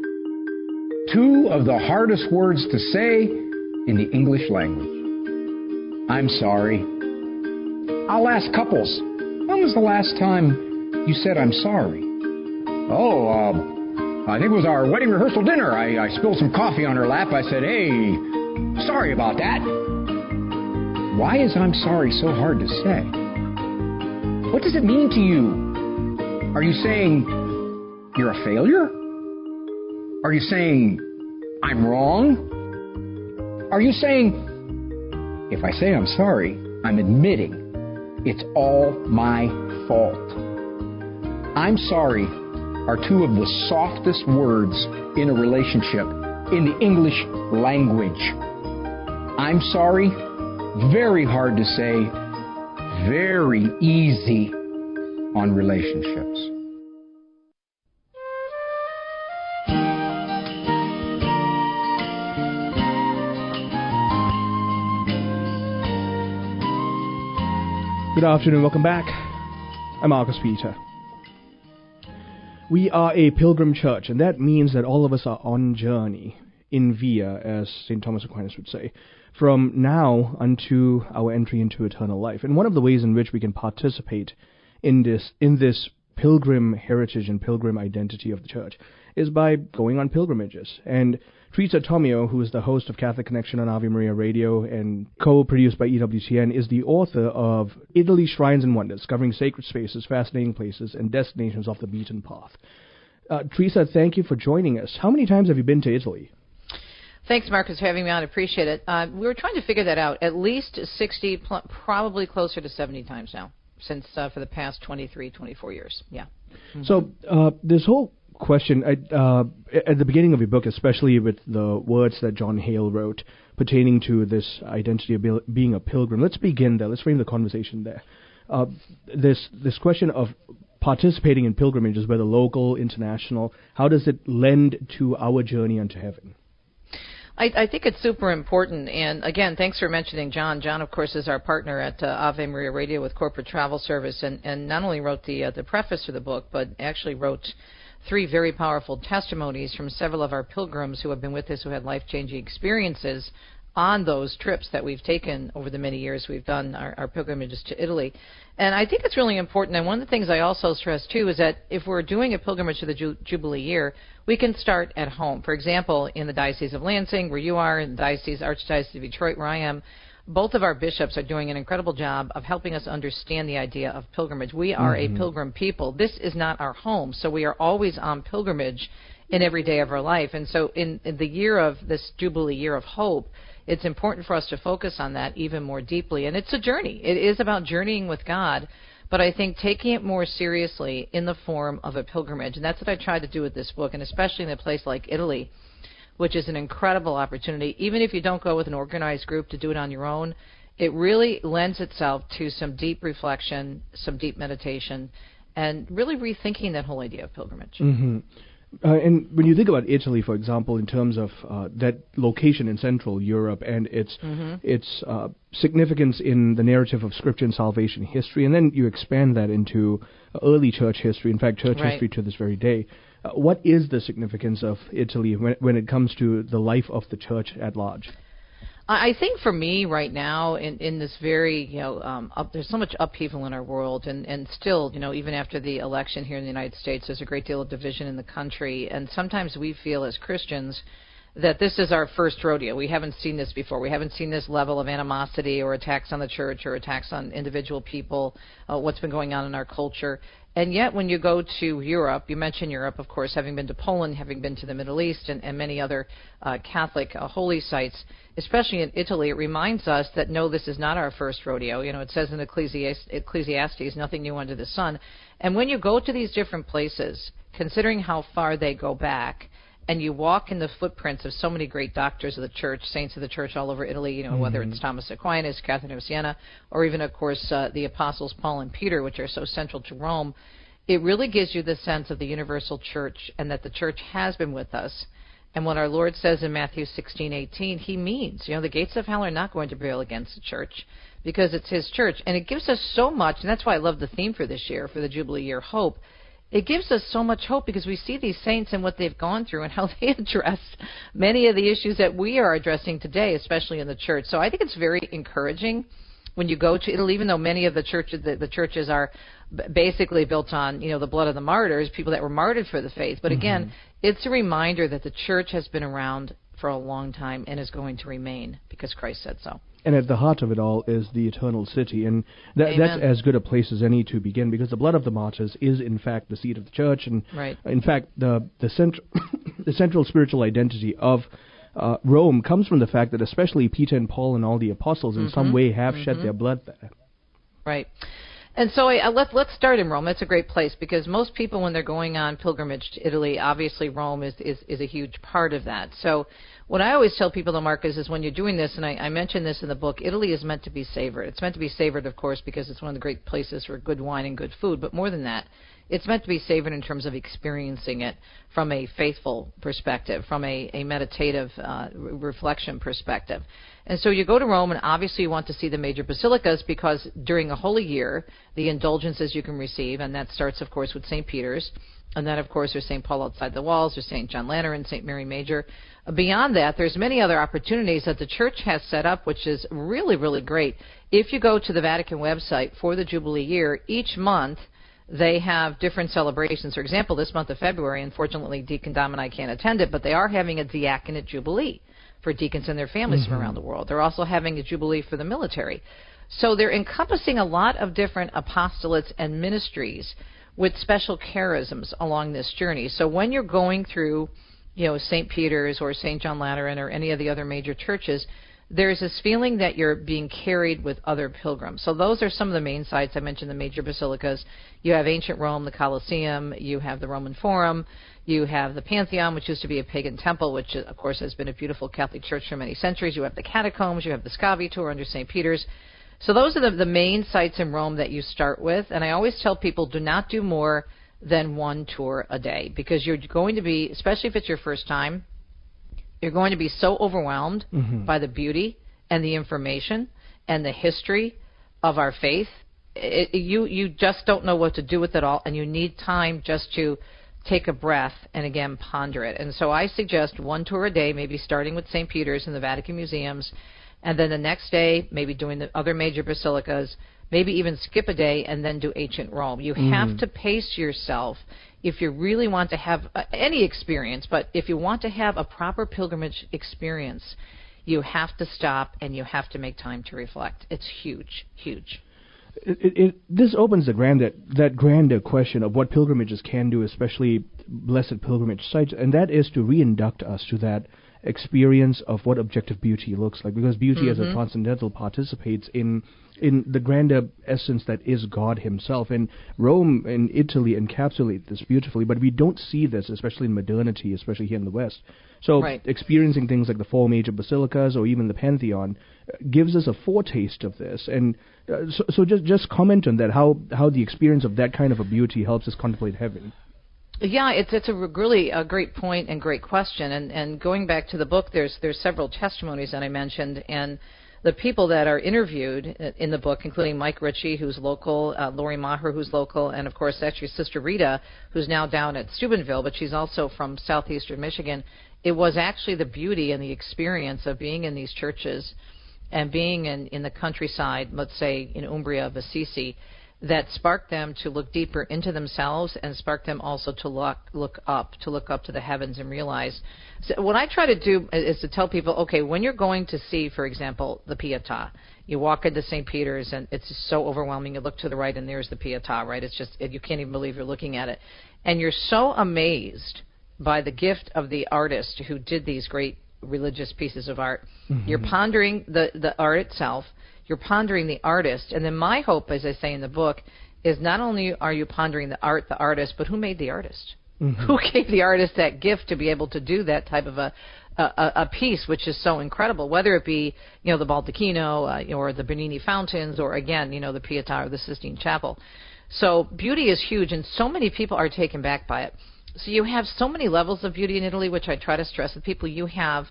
Two of the hardest words to say in the English language. I'm sorry. I'll ask couples, when was the last time you said I'm sorry? I think it was our wedding rehearsal dinner. I spilled some coffee on her lap. I said, hey, sorry about that. Why is I'm sorry so hard to say? What does it mean to you? Are you saying you're a failure? Are you saying I'm wrong? Are you saying, if I say I'm sorry, I'm admitting it's all my fault? I'm sorry are two of the softest words in a relationship in the English language. I'm sorry, very hard to say, very easy on relationships. Good afternoon, welcome back. I'm Marcus Peter. We are a pilgrim church, and that means that all of us are on journey, in via, as St. Thomas Aquinas would say, from now unto our entry into eternal life. And one of the ways in which we can participate in this pilgrim heritage and pilgrim identity of the church is by going on pilgrimages. And Teresa Tomeo, who is the host of Catholic Connection on Ave Maria Radio and co-produced by EWTN, is the author of Italy Shrines and Wonders, covering sacred spaces, fascinating places, and destinations off the beaten path. Teresa, thank you for joining us. How many times have you been to Italy? Thanks, Marcus, for having me on. I appreciate it. We were trying to figure that out. At least 60, probably closer to 70 times now, since for the past 23, 24 years. Yeah. Mm-hmm. So this whole question, at the beginning of your book, especially with the words that John Hale wrote pertaining to this identity of being a pilgrim, let's begin there. Let's frame the conversation there. This question of participating in pilgrimages, whether local, international, how does it lend to our journey unto heaven? I think it's super important, and again, thanks for mentioning John. John, of course, is our partner at Ave Maria Radio with Corporate Travel Service, and not only wrote the preface to the book, but actually wrote 3 very powerful testimonies from several of our pilgrims who have been with us, who had life-changing experiences on those trips that we've taken over the many years we've done our pilgrimages to Italy. And I think it's really important, and one of the things I also stress, too, is that if we're doing a pilgrimage to the Jubilee year, we can start at home. For example, in the Diocese of Lansing, where you are, in the Archdiocese of Detroit, where I am, both of our bishops are doing an incredible job of helping us understand the idea of pilgrimage. We are a pilgrim people. This is not our home, so we are always on pilgrimage in every day of our life. And so in the year of this Jubilee year of hope, it's important for us to focus on that even more deeply. And it's a journey. It is about journeying with God, but I think taking it more seriously in the form of a pilgrimage. And that's what I tried to do with this book, and especially in a place like Italy, which is an incredible opportunity. Even if you don't go with an organized group to do it on your own, it really lends itself to some deep reflection, some deep meditation, and really rethinking that whole idea of pilgrimage. Mm-hmm. And when you think about Italy, for example, in terms of that location in Central Europe and its significance in the narrative of Scripture and salvation history, and then you expand that into early church history, in fact, church history to this very day, what is the significance of Italy when it comes to the life of the church at large? I think for me right now, in this very, there's so much upheaval in our world, and still, even after the election here in the United States, there's a great deal of division in the country, and sometimes we feel as Christians that this is our first rodeo. We haven't seen this before. We haven't seen this level of animosity or attacks on the church or attacks on individual people, what's been going on in our culture. And yet when you go to Europe, you mentioned Europe, of course, having been to Poland, having been to the Middle East and many other Catholic holy sites, especially in Italy, it reminds us that, no, this is not our first rodeo. You know, it says in Ecclesiastes, nothing new under the sun. And when you go to these different places, considering how far they go back, and you walk in the footprints of so many great doctors of the church, saints of the church all over Italy, you know, whether it's Thomas Aquinas, Catherine of Siena, or even, of course, the apostles Paul and Peter, which are so central to Rome, it really gives you the sense of the universal church and that the church has been with us. And what our Lord says in Matthew 16:18, he means, you know, the gates of hell are not going to prevail against the church because it's his church. And it gives us so much, and that's why I love the theme for this year, for the Jubilee Year, hope. It gives us so much hope because we see these saints and what they've gone through and how they address many of the issues that we are addressing today, especially in the church. So I think it's very encouraging when you go to Italy, even though many of the churches are basically built on, you know, the blood of the martyrs, people that were martyred for the faith. But again, it's a reminder that the church has been around for a long time and is going to remain because Christ said so. And at the heart of it all is the eternal city, and that's as good a place as any to begin, because the blood of the martyrs is, in fact, the seat of the church, and in fact, the central spiritual identity of Rome comes from the fact that especially Peter and Paul and all the apostles in some way have shed their blood there. Right. And so let's start in Rome. That's a great place because most people, when they're going on pilgrimage to Italy, obviously Rome is a huge part of that. So what I always tell people, though, Marcus, is when you're doing this, and I mentioned this in the book, Italy is meant to be savored. It's meant to be savored, of course, because it's one of the great places for good wine and good food. But more than that, it's meant to be savored in terms of experiencing it from a faithful perspective, from a meditative reflection perspective. And so you go to Rome, and obviously you want to see the major basilicas because during a holy year, the indulgences you can receive, and that starts, of course, with St. Peter's. And then, of course, there's St. Paul outside the walls, there's St. John Lateran, St. Mary Major. Beyond that, there's many other opportunities that the church has set up, which is really, really great. If you go to the Vatican website for the Jubilee year, each month they have different celebrations. For example, this month of February, unfortunately, Deacon Dom and I can't attend it, but they are having a diaconate Jubilee for deacons and their families from around the world. They're also having a Jubilee for the military. So they're encompassing a lot of different apostolates and ministries with special charisms along this journey. So when you're going through, you know, St. Peter's or St. John Lateran or any of the other major churches, there's this feeling that you're being carried with other pilgrims. So those are some of the main sites. I mentioned the major basilicas. You have ancient Rome, the Colosseum. You have the Roman Forum. You have the Pantheon, which used to be a pagan temple, which, of course, has been a beautiful Catholic church for many centuries. You have the catacombs. You have the Scavi tour under St. Peter's. So those are the main sites in Rome that you start with. And I always tell people, do not do more than one tour a day because you're going to be, especially if it's your first time, you're going to be so overwhelmed by the beauty and the information and the history of our faith. You just don't know what to do with it all, and you need time just to take a breath and, again, ponder it. And so I suggest one tour a day, maybe starting with St. Peter's and the Vatican museums, and then the next day maybe doing the other major basilicas, maybe even skip a day and then do ancient Rome. You have to pace yourself if you really want to have any experience, but if you want to have a proper pilgrimage experience, you have to stop and you have to make time to reflect. It's huge, huge. This opens that grander question of what pilgrimages can do, especially blessed pilgrimage sites, and that is to reinduct us to that experience of what objective beauty looks like, because beauty as a transcendental participates in the grander essence that is God himself. And Rome and Italy encapsulate this beautifully, but we don't see this, especially in modernity, especially here in the West. So experiencing things like the four major basilicas or even the Pantheon gives us a foretaste of this. And so just comment on that, how the experience of that kind of a beauty helps us contemplate heaven. Yeah, it's a really great point and great question. And going back to the book, there's several testimonies that I mentioned, and the people that are interviewed in the book, including Mike Ritchie, who's local, Lori Maher, who's local, and of course actually Sister Rita, who's now down at Steubenville, but she's also from southeastern Michigan. It was actually the beauty and the experience of being in these churches and being in the countryside, let's say in Umbria of Assisi, that spark them to look deeper into themselves and spark them also to look up to the heavens and realize. So what I try to do is to tell people, okay, when you're going to see, for example, the Pietà, you walk into St. Peter's and it's just so overwhelming. You look to the right and there's the Pietà, right? It's just, you can't even believe you're looking at it. And you're so amazed by the gift of the artist who did these great religious pieces of art. Mm-hmm. You're pondering the art itself. You're pondering the artist. And then my hope, as I say in the book, is not only are you pondering the art, the artist, but who made the artist? Mm-hmm. Who gave the artist that gift to be able to do that type of a piece, which is so incredible, whether it be, the Baldacchino or the Bernini fountains or, again, the Pietà or the Sistine Chapel. So beauty is huge, and so many people are taken back by it. So you have so many levels of beauty in Italy, which I try to stress with people. You have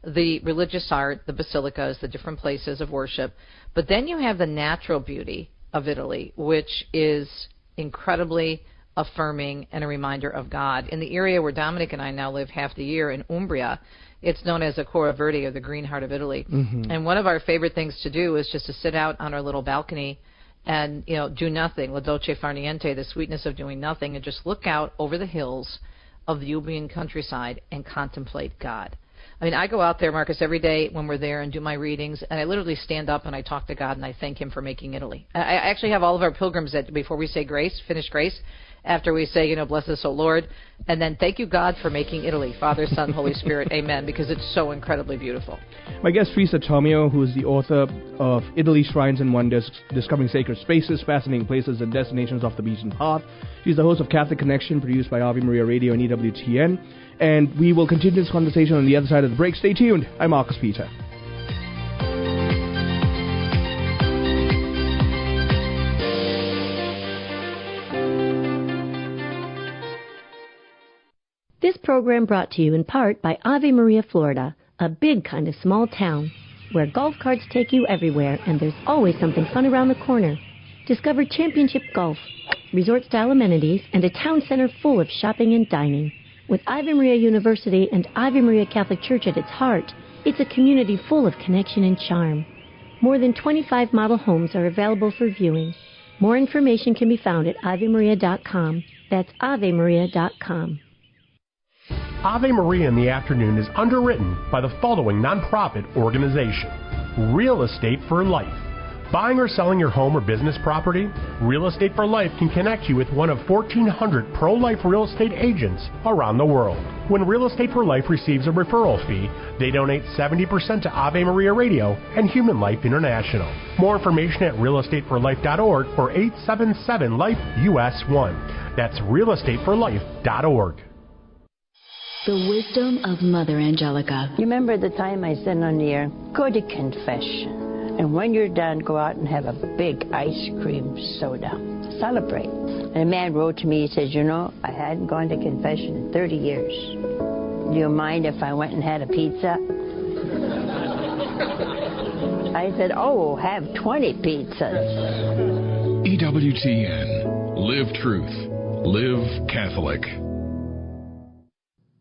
the religious art, the basilicas, the different places of worship, but then you have the natural beauty of Italy, which is incredibly affirming and a reminder of God. In the area where Dominic and I now live half the year in Umbria, it's known as the Cora Verde, or the green heart of Italy. Mm-hmm. And one of our favorite things to do is just to sit out on our little balcony and, do nothing, la dolce far niente, the sweetness of doing nothing, and just look out over the hills of the Ubian countryside and contemplate God. I mean, I go out there, Marcus, every day when we're there and do my readings, and I literally stand up and I talk to God and I thank Him for making Italy. I actually have all of our pilgrims that before we say grace, finish grace, after we say, bless us, O Lord, and then thank you, God, for making Italy, Father, Son, Holy Spirit, amen, because it's so incredibly beautiful. My guest, Teresa Tomeo, who is the author of Italy, Shrines and Wonders, Discovering Sacred Spaces, Fascinating Places, and Destinations Off the Beaten Path. She's the host of Catholic Connection, produced by Ave Maria Radio and EWTN, and we will continue this conversation on the other side of the break. Stay tuned. I'm Marcus Peter. This program brought to you in part by Ave Maria, Florida, a big kind of small town where golf carts take you everywhere and there's always something fun around the corner. Discover championship golf, resort-style amenities, and a town center full of shopping and dining. With Ave Maria University and Ave Maria Catholic Church at its heart, it's a community full of connection and charm. More than 25 model homes are available for viewing. More information can be found at AveMaria.com. That's AveMaria.com. Ave Maria in the Afternoon is underwritten by the following nonprofit organization: Real Estate for Life. Buying or selling your home or business property? Real Estate for Life can connect you with one of 1,400 pro-life real estate agents around the world. When Real Estate for Life receives a referral fee, they donate 70% to Ave Maria Radio and Human Life International. More information at realestateforlife.org or 877-LIFE-US1. That's realestateforlife.org. The wisdom of Mother Angelica. You remember the time I said on the air, go to confession. And when you're done, go out and have a big ice cream soda. Celebrate. And a man wrote to me, he says, I hadn't gone to confession in 30 years. Do you mind if I went and had a pizza? I said, have 20 pizzas. EWTN. Live truth. Live Catholic.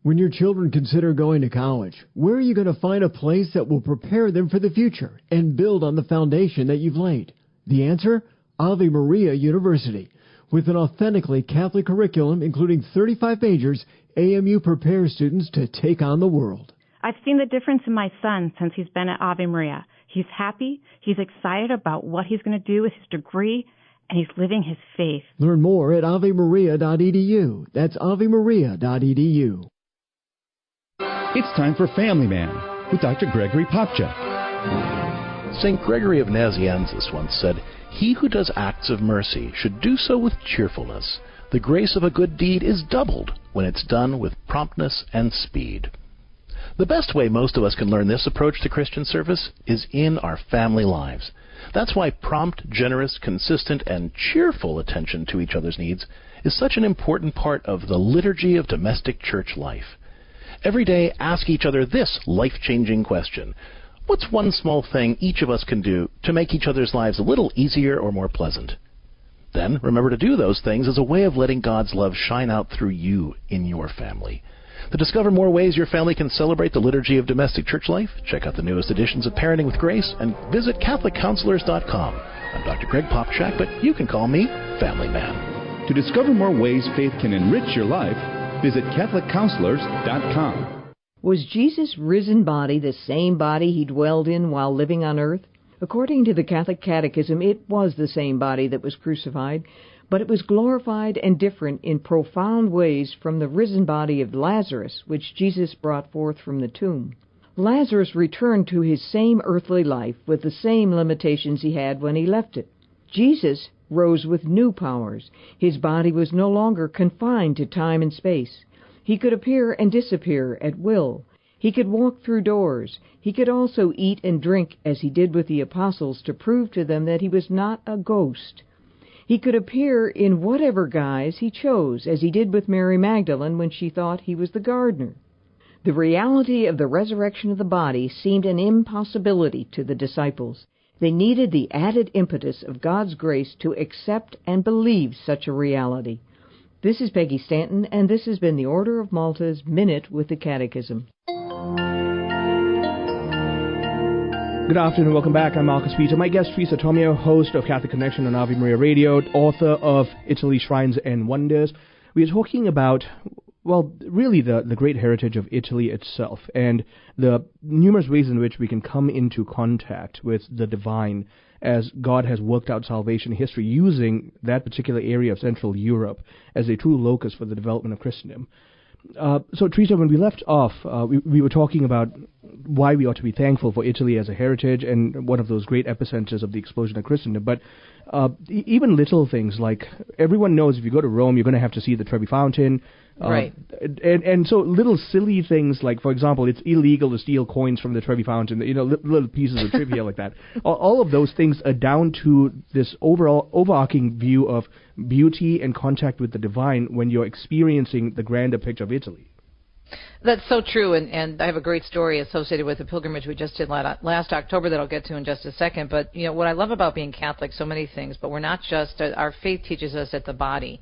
When your children consider going to college, where are you going to find a place that will prepare them for the future and build on the foundation that you've laid? The answer? Ave Maria University. With an authentically Catholic curriculum, including 35 majors, AMU prepares students to take on the world. I've seen the difference in my son since he's been at Ave Maria. He's happy, he's excited about what he's going to do with his degree, and he's living his faith. Learn more at avemaria.edu. That's avemaria.edu. It's time for Family Man with Dr. Gregory Popcha. St. Gregory of Nazianzus once said, "He who does acts of mercy should do so with cheerfulness. The grace of a good deed is doubled when it's done with promptness and speed." The best way most of us can learn this approach to Christian service is in our family lives. That's why prompt, generous, consistent, and cheerful attention to each other's needs is such an important part of the liturgy of domestic church life. Every day, ask each other this life-changing question: what's one small thing each of us can do to make each other's lives a little easier or more pleasant? Then remember to do those things as a way of letting God's love shine out through you in your family. To discover more ways your family can celebrate the liturgy of domestic church life, check out the newest editions of Parenting with Grace and visit CatholicCounselors.com. I'm Dr. Greg Popchak, but you can call me Family Man. To discover more ways faith can enrich your life, visit CatholicCounselors.com. Was Jesus' risen body the same body he dwelled in while living on earth? According to the Catholic Catechism, it was the same body that was crucified, but it was glorified and different in profound ways from the risen body of Lazarus, which Jesus brought forth from the tomb. Lazarus returned to his same earthly life with the same limitations he had when he left it. Jesus rose with new powers. His body was no longer confined to time and space. He could appear and disappear at will. He could walk through doors. He could also eat and drink as he did with the apostles to prove to them that he was not a ghost. He could appear in whatever guise he chose, as he did with Mary Magdalene when she thought he was the gardener. The reality of the resurrection of the body seemed an impossibility to the disciples. They needed the added impetus of God's grace to accept and believe such a reality. This is Peggy Stanton, and this has been the Order of Malta's Minute with the Catechism. Good afternoon, welcome back. I'm Marcus Peter. My guest, Teresa Tomeo, host of Catholic Connection on Ave Maria Radio, author of Italy, Shrines and Wonders. We are talking about, well, really the great heritage of Italy itself and the numerous ways in which we can come into contact with the divine as God has worked out salvation history using that particular area of Central Europe as a true locus for the development of Christendom. So, Teresa, when we left off, we were talking about why we ought to be thankful for Italy as a heritage and one of those great epicenters of the explosion of Christendom. But even little things like everyone knows if you go to Rome, you're going to have to see the Trevi Fountain. Right. And so little silly things like, for example, it's illegal to steal coins from the Trevi Fountain, little pieces of trivia like that. All of those things are down to this overarching view of beauty and contact with the divine when you're experiencing the grander picture of Italy. That's so true, and I have a great story associated with the pilgrimage we just did last October that I'll get to in just a second. But, what I love about being Catholic, so many things, but we're not just, our faith teaches us that the body,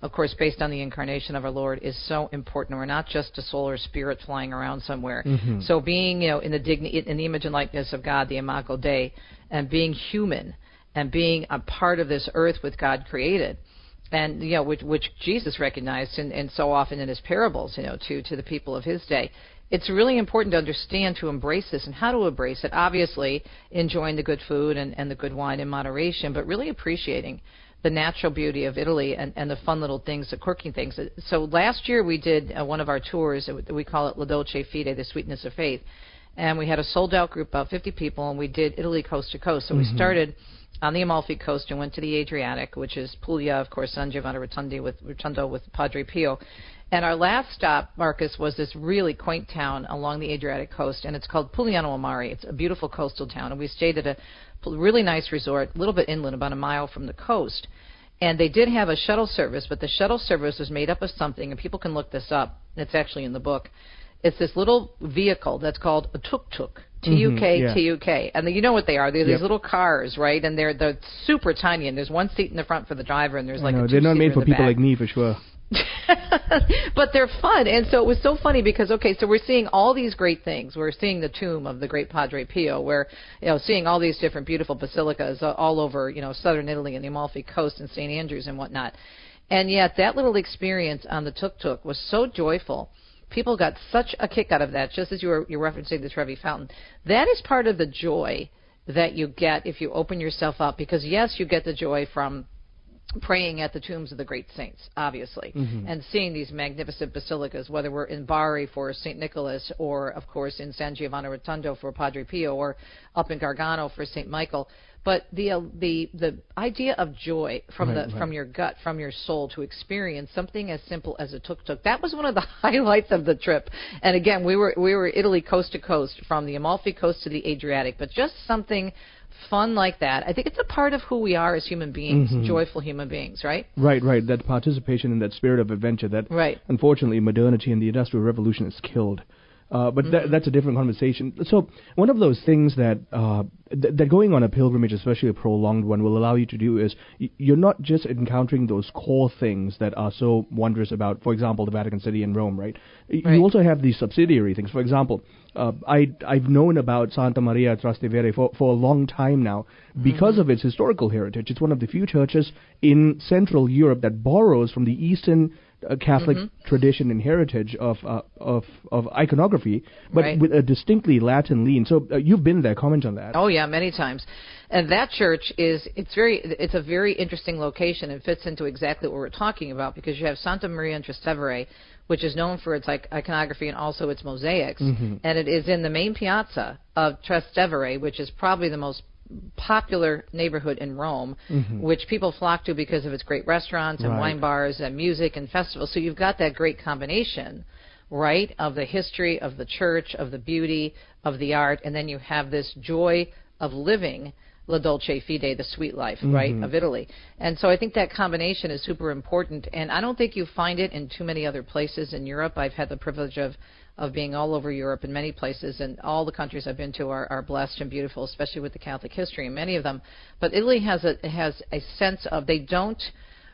of course, based on the incarnation of our Lord, is so important. We're not just a soul or spirit flying around somewhere. Mm-hmm. So being, in the image and likeness of God, the Imago Dei, and being human, and being a part of this earth with God created, and which Jesus recognized and so often in his parables, to the people of his day. It's really important to understand, to embrace this, and how to embrace it. Obviously, enjoying the good food and the good wine in moderation, but really appreciating the natural beauty of Italy and the fun little things, the quirky things. So last year we did one of our tours. We call it La Dolce Fede, the sweetness of faith, and we had a sold-out group, about 50 people, and we did Italy coast to coast. So we started on the Amalfi Coast and went to the Adriatic, which is Puglia, of course, San Giovanni Rotondo with Padre Pio. And our last stop, Marcus, was this really quaint town along the Adriatic coast, and it's called Pugliano al Mare. It's a beautiful coastal town, and we stayed at a really nice resort, a little bit inland, about a mile from the coast. And they did have a shuttle service, but the shuttle service was made up of something, and people can look this up. It's actually in the book. It's this little vehicle that's called a tuk-tuk. T-U-K, T-U-K. And you know what they are. They're these little cars, right? And they're super tiny, and there's one seat in the front for the driver, and there's like a two-seater in the back. They're not made for people like me, for sure. But they're fun. And so it was so funny because, so we're seeing all these great things. We're seeing the tomb of the great Padre Pio. We're, seeing all these different beautiful basilicas all over, southern Italy and the Amalfi Coast and St. Andrews and whatnot. And yet that little experience on the tuk-tuk was so joyful. People got such a kick out of that, just as you're referencing the Trevi Fountain. That is part of the joy that you get if you open yourself up, because, yes, you get the joy from praying at the tombs of the great saints, obviously, and seeing these magnificent basilicas, whether we're in Bari for St. Nicholas or, of course, in San Giovanni Rotondo for Padre Pio or up in Gargano for St. Michael. But the idea of joy from your gut, from your soul, to experience something as simple as a tuk-tuk, that was one of the highlights of the trip. And again, we were Italy coast to coast, from the Amalfi Coast to the Adriatic, but just something fun like that. I think it's a part of who we are as human beings, joyful human beings, right? Right. That participation in that spirit of adventure that, unfortunately, modernity and the Industrial Revolution has killed. But that's a different conversation. So one of those things that that going on a pilgrimage, especially a prolonged one, will allow you to do is you're not just encountering those core things that are so wondrous about, for example, the Vatican City and Rome, right? You also have these subsidiary things. For example, I've known about Santa Maria Trastevere for a long time now because of its historical heritage. It's one of the few churches in Central Europe that borrows from the Eastern Catholic tradition and heritage of iconography, but with a distinctly Latin lean. So you've been there. Comment on that. Oh yeah, many times. And that church it's a very interesting location. It fits into exactly what we're talking about because you have Santa Maria in Trastevere, which is known for its iconography and also its mosaics, and it is in the main piazza of Trastevere, which is probably the most popular neighborhood in Rome, which people flock to because of its great restaurants and wine bars and music and festivals. So you've got that great combination, right, of the history of the church, of the beauty, of the art, and then you have this joy of living La Dolce Fide, the sweet life, right, of Italy. And so I think that combination is super important, and I don't think you find it in too many other places in Europe. I've had the privilege of being all over Europe in many places, and all the countries I've been to are blessed and beautiful, especially with the Catholic history in many of them. But Italy has a sense of they don't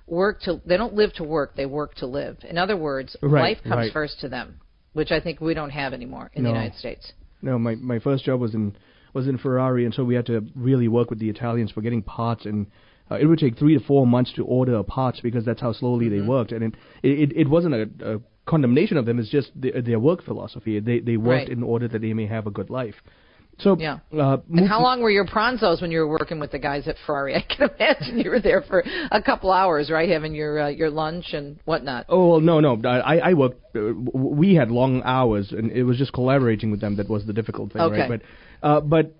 live to work, they work to live. In other words, life comes first to them, which I think we don't have anymore in the United States. No, my first job was in Ferrari, and so we had to really work with the Italians for getting parts, and it would take 3 to 4 months to order parts because that's how slowly they worked. And it wasn't a condemnation of them, it's just their work philosophy. They worked in order that they may have a good life. So, and how long were your pronzos when you were working with the guys at Ferrari? I can imagine you were there for a couple hours, right, having your lunch and whatnot. Oh, no. I worked. We had long hours, and it was just collaborating with them that was the difficult thing, right? But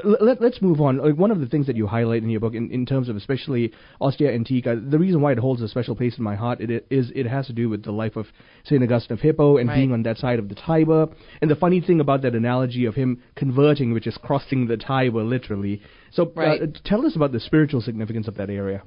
let's move on. One of the things that you highlight in your book, in terms of especially Ostia Antica, the reason why it holds a special place in my heart, it has to do with the life of St. Augustine of Hippo and being on that side of the Tiber. And the funny thing about that analogy of him converting, which is crossing the Tiber literally. So tell us about the spiritual significance of that area.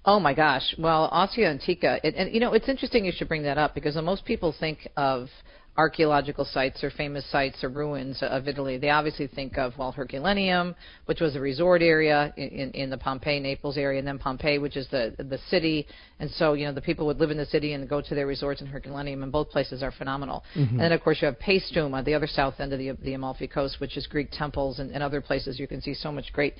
Oh my gosh. Well, Ostia Antica, and it's interesting you should bring that up because when most people think of archaeological sites or famous sites or ruins of Italy, they obviously think of, Herculaneum, which was a resort area in the Pompeii, Naples area, and then Pompeii, which is the city. And so, the people would live in the city and go to their resorts in Herculaneum, and both places are phenomenal. And then, of course, you have Paestum on the other south end of the Amalfi Coast, which is Greek temples and other places. You can see so much great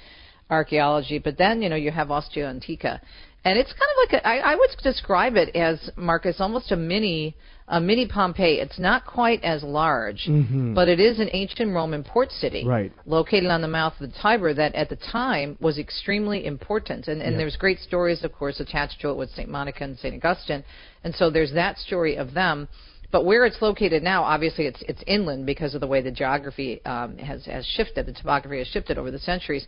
archaeology. But then, you have Ostia Antica. And it's kind of like I would describe it as, Marcus, almost a mini Pompeii. It's not quite as large, but it is an ancient Roman port city located on the mouth of the Tiber that at the time was extremely important. And there's great stories, of course, attached to it with St. Monica and St. Augustine. And so there's that story of them. But where it's located now, obviously it's inland because of the way the geography has shifted. The topography has shifted over the centuries.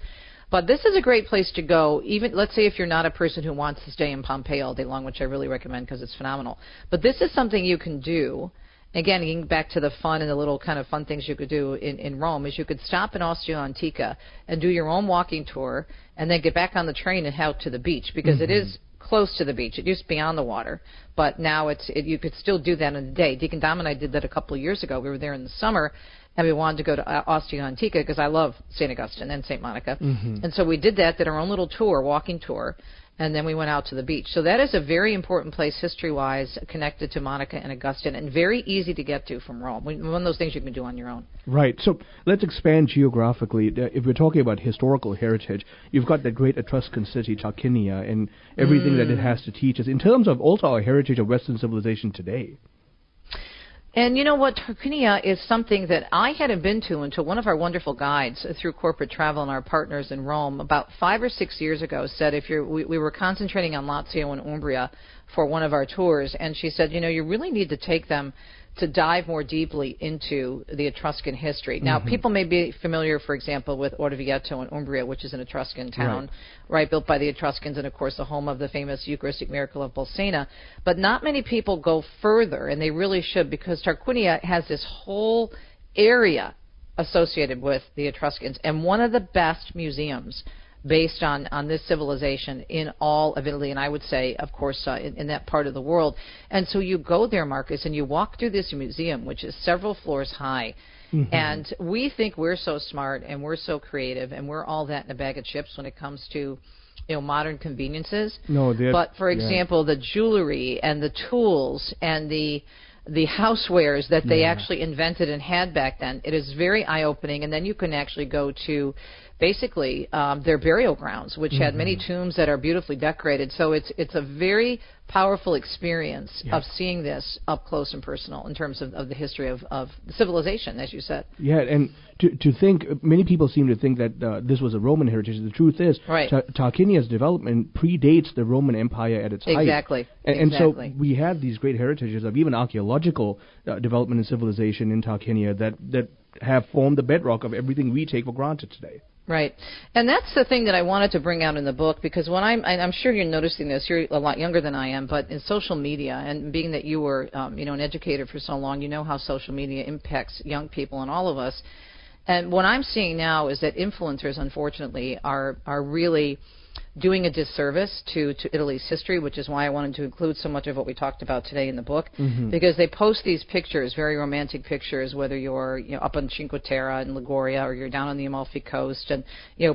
But this is a great place to go, even, let's say, if you're not a person who wants to stay in Pompeii all day long, which I really recommend because it's phenomenal. But this is something you can do. Again, getting back to the fun and the little kind of fun things you could do in Rome, is you could stop in Ostia Antica and do your own walking tour and then get back on the train and head out to the beach because it is close to the beach. It used to be on the water, but now you could still do that in the day. Deacon Dom and I did that a couple of years ago. We were there in the summer, and we wanted to go to Ostia Antica because I love St. Augustine and St. Monica. And so we did that, did our own little tour, walking tour, and then we went out to the beach. So that is a very important place history-wise, connected to Monica and Augustine, and very easy to get to from Rome. One of those things you can do on your own. Right. So let's expand geographically. If we're talking about historical heritage, you've got that great Etruscan city, Tarquinia, and everything that it has to teach us in terms of also our heritage of Western civilization today. And you know what, Tarquinia is something that I hadn't been to until one of our wonderful guides through corporate travel and our partners in Rome about 5 or 6 years ago said we were concentrating on Lazio and Umbria for one of our tours, and she said, you really need to take them to dive more deeply into the Etruscan history. Now, people may be familiar, for example, with Orvieto in Umbria, which is an Etruscan town, right, built by the Etruscans, and, of course, the home of the famous Eucharistic miracle of Bolsena. But not many people go further, and they really should, because Tarquinia has this whole area associated with the Etruscans, and one of the best museums based on this civilization in all of Italy, and I would say, of course, in that part of the world. And so you go there, Marcus, and you walk through this museum, which is several floors high. Mm-hmm. And we think we're so smart and we're so creative and we're all that in a bag of chips when it comes to modern conveniences. But for example, the jewelry and the tools and the housewares that they actually invented and had back then, it is very eye-opening. And then you can actually go to basically their burial grounds, which had many tombs that are beautifully decorated. So it's a very powerful experience of seeing this up close and personal in terms of the history of civilization, as you said. Yeah, and to think, many people seem to think that this was a Roman heritage. The truth is, Tarquinia's development predates the Roman Empire at its height. Exactly. And so we have these great heritages of even archaeological development and civilization in Tarquinia that have formed the bedrock of everything we take for granted today. Right. And that's the thing that I wanted to bring out in the book, because when I'm sure you're noticing this, you're a lot younger than I am, but in social media, and being that you were an educator for so long, you know how social media impacts young people and all of us. And what I'm seeing now is that influencers, unfortunately, are really doing a disservice to Italy's history, which is why I wanted to include so much of what we talked about today in the book, because they post these pictures, very romantic pictures, whether you're up on Cinque Terre in Liguria or you're down on the Amalfi Coast, and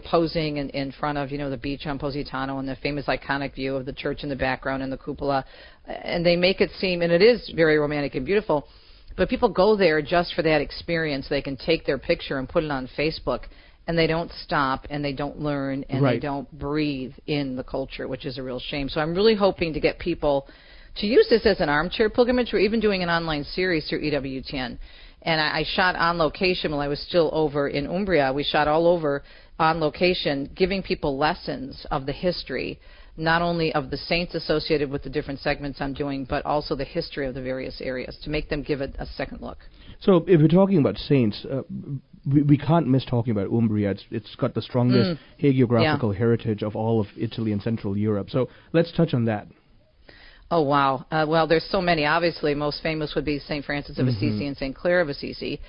posing in front of the beach on Positano and the famous iconic view of the church in the background and the cupola, and they make it seem, and it is very romantic and beautiful, but people go there just for that experience. They can take their picture and put it on Facebook, and they don't stop, and they don't learn, and they don't breathe in the culture, which is a real shame. So I'm really hoping to get people to use this as an armchair pilgrimage. We're even doing an online series through EWTN. And I shot on location while I was still over in Umbria. We shot all over on location, giving people lessons of the history, not only of the saints associated with the different segments I'm doing, but also the history of the various areas, to make them give it a second look. So if we're talking about saints, we can't miss talking about Umbria. It's got the strongest hagiographical heritage of all of Italy and Central Europe. So let's touch on that. Oh, wow. Well, there's so many. Obviously, most famous would be St. Francis of Assisi and St. Clare of Assisi.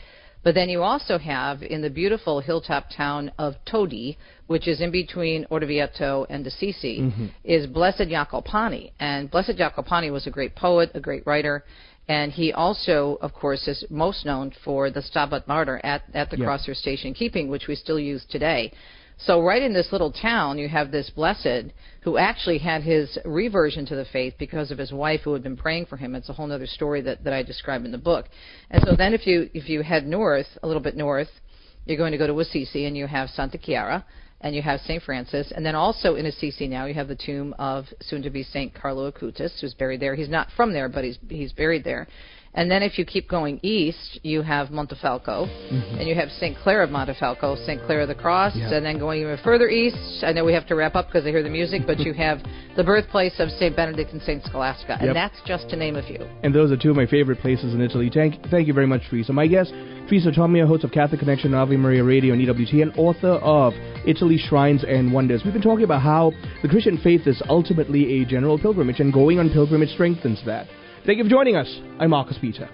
But then you also have, in the beautiful hilltop town of Todi, which is in between Orvieto and Assisi, is Blessed Jacopani. And Blessed Jacopani was a great poet, a great writer, and he also, of course, is most known for the Stabat Mater at the Crosser Station Keeping, which we still use today. So right in this little town, you have this blessed who actually had his reversion to the faith because of his wife who had been praying for him. It's a whole other story that I describe in the book. And so then if you head north, a little bit north, you're going to go to Assisi, and you have Santa Chiara, and you have St. Francis, and then also in Assisi now you have the tomb of soon-to-be St. Carlo Acutis, who's buried there. He's not from there, but he's buried there. And then if you keep going east, you have Montefalco, and you have St. Clare of Montefalco, St. Clare of the Cross, and then going even further east, I know we have to wrap up because I hear the music, but you have the birthplace of St. Benedict and St. Scholastica, and that's just to name a few. And those are two of my favorite places in Italy. Thank you very much, Teresa. My guest, Teresa Tomeo, host of Catholic Connection on Ave Maria Radio and EWTN, author of Italy, Shrines and Wonders. We've been talking about how the Christian faith is ultimately a general pilgrimage, and going on pilgrimage strengthens that. Thank you for joining us. I'm Marcus Peter.